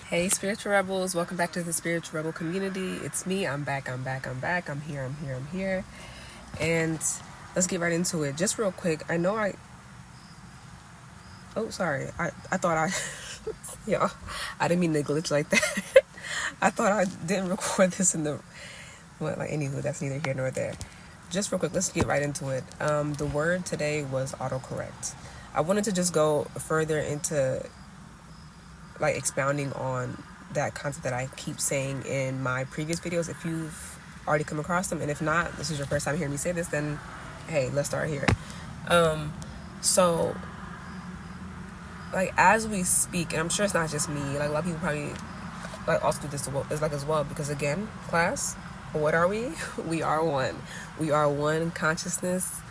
Hey, spiritual rebels, welcome back to the spiritual rebel community. It's me. I'm back. I'm here. And let's get right into it. Just real quick, oh, sorry. I thought yo, I didn't mean to glitch like that. I thought I didn't record this in the, anywho, that's neither here nor there. Just real quick, let's get right into it. The word today was autocorrect. I wanted to just go further into expounding on that concept that I keep saying in my previous videos. If you've already come across them, and if not, this is your first time hearing me say this, then hey, let's start here. So as we speak, and I'm sure it's not just me, a lot of people probably also do this as well, because again, class, what are we? We are one consciousness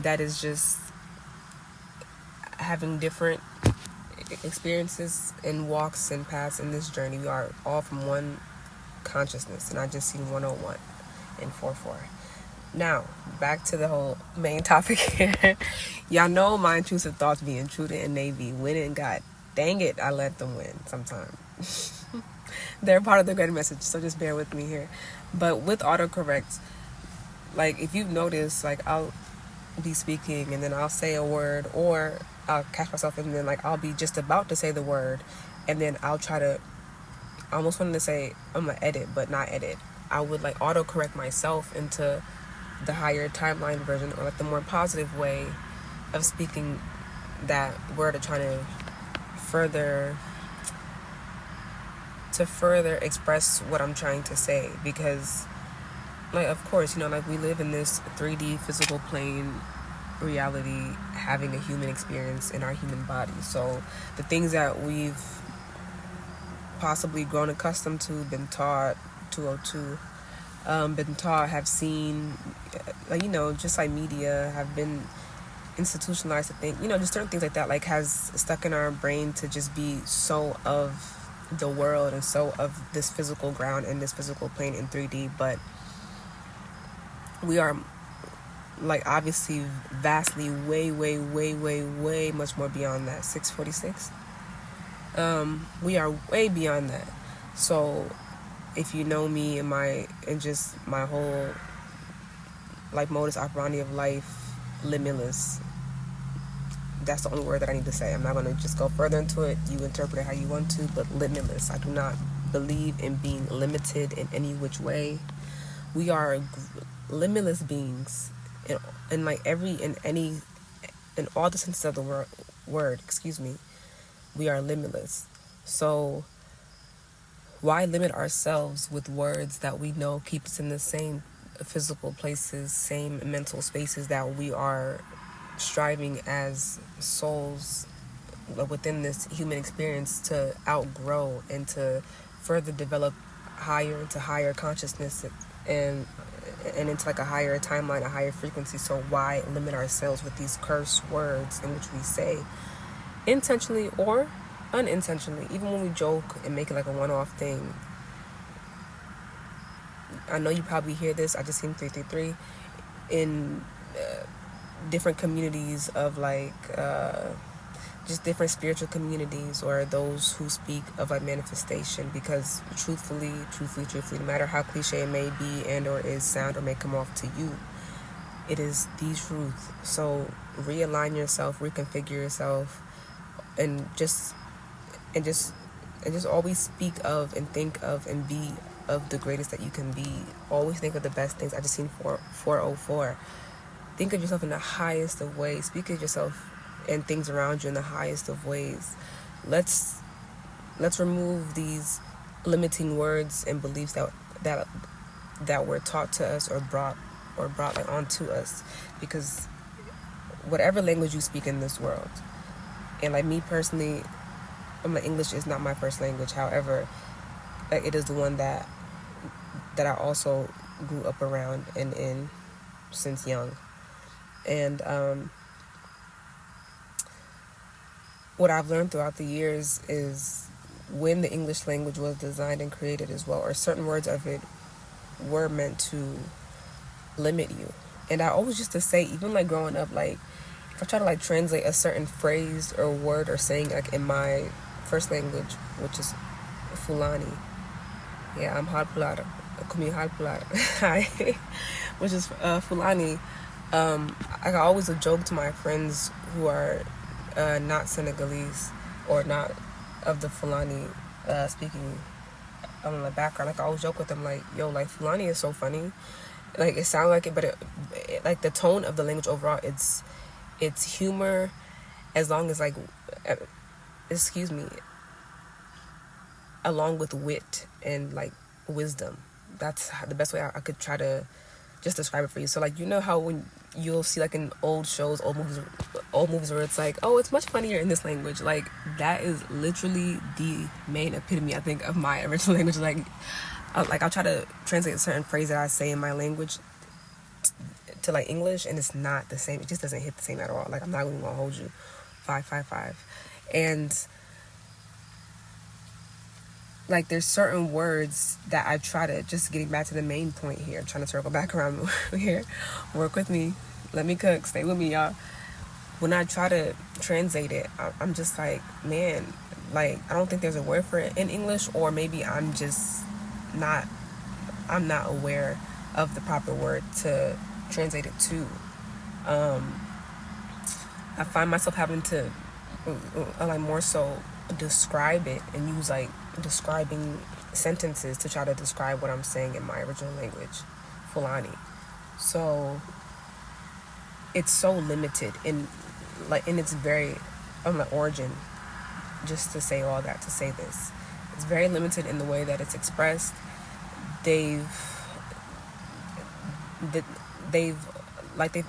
that is just having different experiences and walks and paths in this journey. We are all from one consciousness, and I just seen 101 and 44. Now, back to the whole main topic here. Y'all know my intrusive thoughts be intruded, and they be winning. God dang it, I let them win sometimes. They're part of the greater message, so just bear with me here. But with autocorrect, if you've noticed, I'll be speaking and then I'll say a word, or I'll catch myself and then I'll be just about to say the word, and then I'll try to, I almost wanted to say I'm gonna edit, but not edit. I would autocorrect myself into the higher timeline version, or the more positive way of speaking that word, or trying to further express what I'm trying to say. Because of course, we live in this 3D physical plane reality, having a human experience in our human body. So the things that we've possibly grown accustomed to, been taught, 202, been taught, have seen, just like media, have been institutionalized to think, just certain things like that, has stuck in our brain to just be so of the world and so of this physical ground and this physical plane in 3D. But we are obviously vastly way much more beyond that. 646. We are way beyond that. So if you know me and just my whole modus operandi of life, limitless. That's the only word that I need to say. I'm not going to just go further into it. You interpret it how you want to, but limitless. I do not believe in being limited in any which way. We are limitless beings in all the senses of the word, we are limitless. So why limit ourselves with words that we know keep us in the same physical places, same mental spaces that we are striving as souls within this human experience to outgrow and to further develop higher consciousness and into a higher timeline, a higher frequency. So why limit ourselves with these curse words in which we say intentionally or unintentionally, even when we joke and make it a one-off thing? I know you probably hear this. I just seen 333 in different communities of just different spiritual communities, or those who speak of manifestation, because truthfully, no matter how cliche it may be and or is sound or may come off to you, it is the truth. So realign yourself, reconfigure yourself, and just always speak of and think of and be of the greatest that you can be. Always think of the best things. I just seen 404. Think of yourself in the highest of ways. Speak of yourself and things around you in the highest of ways. Let's remove these limiting words and beliefs that were taught to us or brought onto us. Because whatever language you speak in this world, and me personally, English is not my first language. However, it is the one that I also grew up around and in since young. And what I've learned throughout the years is when the English language was designed and created as well, or certain words of it were meant to limit you. And I always used to say, even growing up, if I try to translate a certain phrase or word or saying in my first language, which is Fulani. Yeah, I'm hard pulada. Kumi hard pulada. Hi. Which is Fulani. I always a joke to my friends who are not Senegalese or not of the Fulani speaking the background. Like I always joke with them, like, yo, like Fulani is so funny. Like it sounds like it, but it like the tone of the language overall, it's humor, as long as like, excuse me, along with wit and like wisdom. That's the best way I could try to just describe it for you. So like, you know how when you'll see like in old shows, old movies where it's like, oh, it's much funnier in this language. Like that is literally the main epitome, I think, of my original language. Like I'll try to translate a certain phrase that I say in my language to like English, and it's not the same. It just doesn't hit the same at all. Like I'm not even gonna hold you. 555. And like there's certain words that I try to, just getting back to the main point here, I'm trying to circle back around here. Work with me. Let me cook. Stay with me, y'all. When I try to translate it, I'm just like, man, like I don't think there's a word for it in English, or maybe I'm not aware of the proper word to translate it to. I find myself having to like more so describe it and use like describing sentences to try to describe what I'm saying in my original language, Fulani. So it's so limited in its very origin. Just to say all that to say this, it's very limited in the way that it's expressed. They've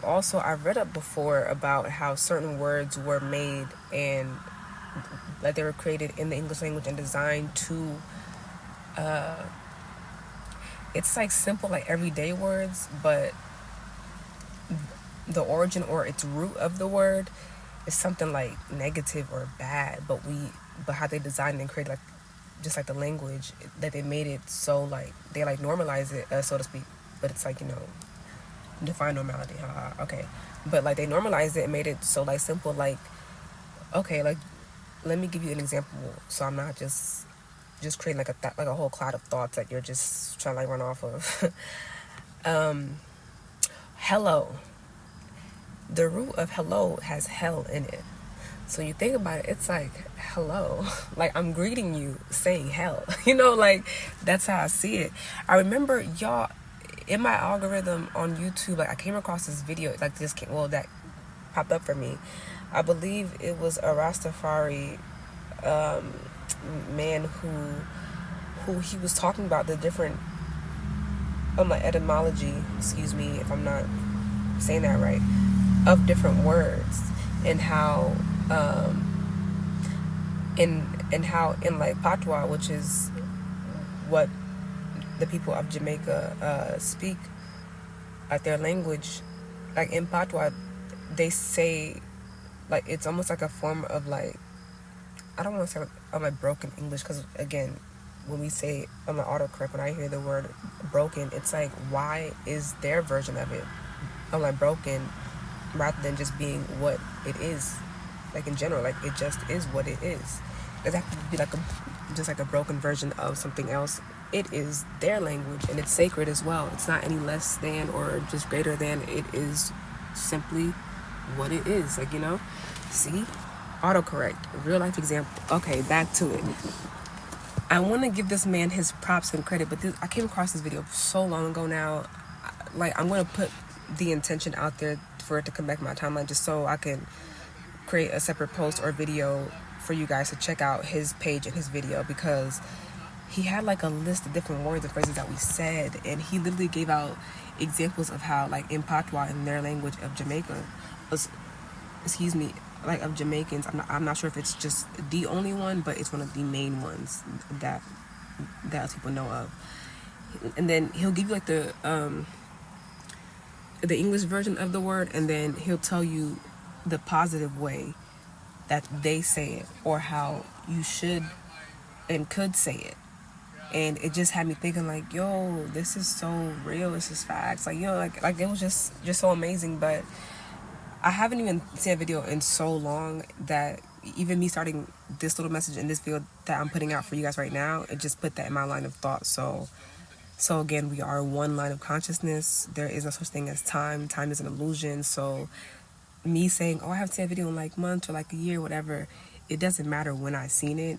also, I've read up before about how certain words were made and that they were created in the English language and designed to it's like simple, like everyday words, but the origin or its root of the word is something like negative or bad, but how they designed and created, like just like the language, that they made it so like they like normalize it, so to speak. But it's like, define normality, okay, but like they normalized it and made it so like simple, like, okay, like let me give you an example, so I'm not just creating like a whole cloud of thoughts that you're just trying to like run off of. Hello. The root of hello has hell in it. So you think about it, it's like, hello. Like I'm greeting you saying hell. Like that's how I see it. I remember, y'all, in my algorithm on YouTube, like I came across this video, like that popped up for me. I believe it was a Rastafari man who he was talking about the different etymology, excuse me if I'm not saying that right, of different words, and how in like Patois, which is what the people of Jamaica speak, like their language, like in Patois they say, like it's almost like a form of like, I don't want to say like broken English, because again, when we say autocorrect, when I hear the word broken, it's like, why is their version of it broken rather than just being what it is, like in general, like it just is what it is. It doesn't have to be like a broken version of something else. It is their language and it's sacred as well. It's not any less than or just greater than. It is simply what it is, like, see, autocorrect, real life example. Okay, back to it. I want to give this man his props and credit, but I came across this video so long ago now. Like, I'm going to put the intention out there for it to come back to my timeline, just so I can create a separate post or video for you guys to check out his page and his video, because he had like a list of different words and phrases that we said, and he literally gave out examples of how, like in Patois, in their language of Jamaica, like of Jamaicans, I'm not sure if it's just the only one, but it's one of the main ones that people know of. And then he'll give you like the English version of the word, and then he'll tell you the positive way that they say it, or how you should and could say it. And it just had me thinking, like, yo, this is so real, this is facts, like, like it was just so amazing. But I haven't even seen a video in so long that even me starting this little message in this video that I'm putting out for you guys right now, it just put that in my line of thought. So again, we are one line of consciousness. There is no such thing as time. Time is an illusion. So me saying, oh, I haven't seen a video in like months or like a year, whatever, it doesn't matter when I seen it.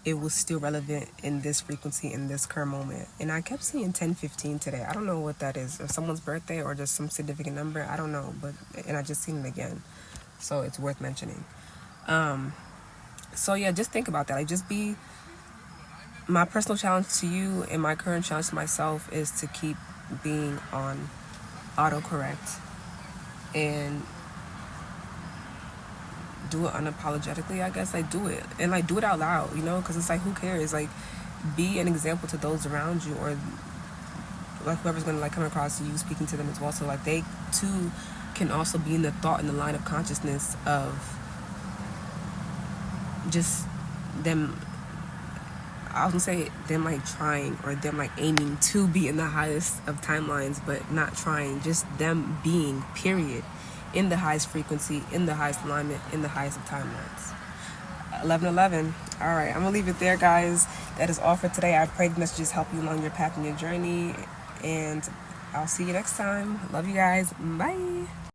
It was still relevant in this frequency, in this current moment. And I kept seeing 1015 today. I don't know what that is. If someone's birthday or just some significant number, I don't know. And I just seen it again. So it's worth mentioning. So yeah, just think about that. Like, just be, my personal challenge to you and my current challenge to myself is to keep being on autocorrect and do it unapologetically, I guess. Like, do it, and like do it out loud, you know, because it's like, who cares? Like, be an example to those around you, or like whoever's gonna like come across you, speaking to them as well, so like they too can also be in the thought in the line of consciousness of just them. I was gonna say them like trying, or them like aiming to be in the highest of timelines, but not trying, just them being, period, in the highest frequency, in the highest alignment, in the highest of timelines. 11:11. All right, I'm gonna leave it there, guys. That is all for today. I pray the messages help you along your path and your journey, and I'll see you next time. Love you guys. Bye.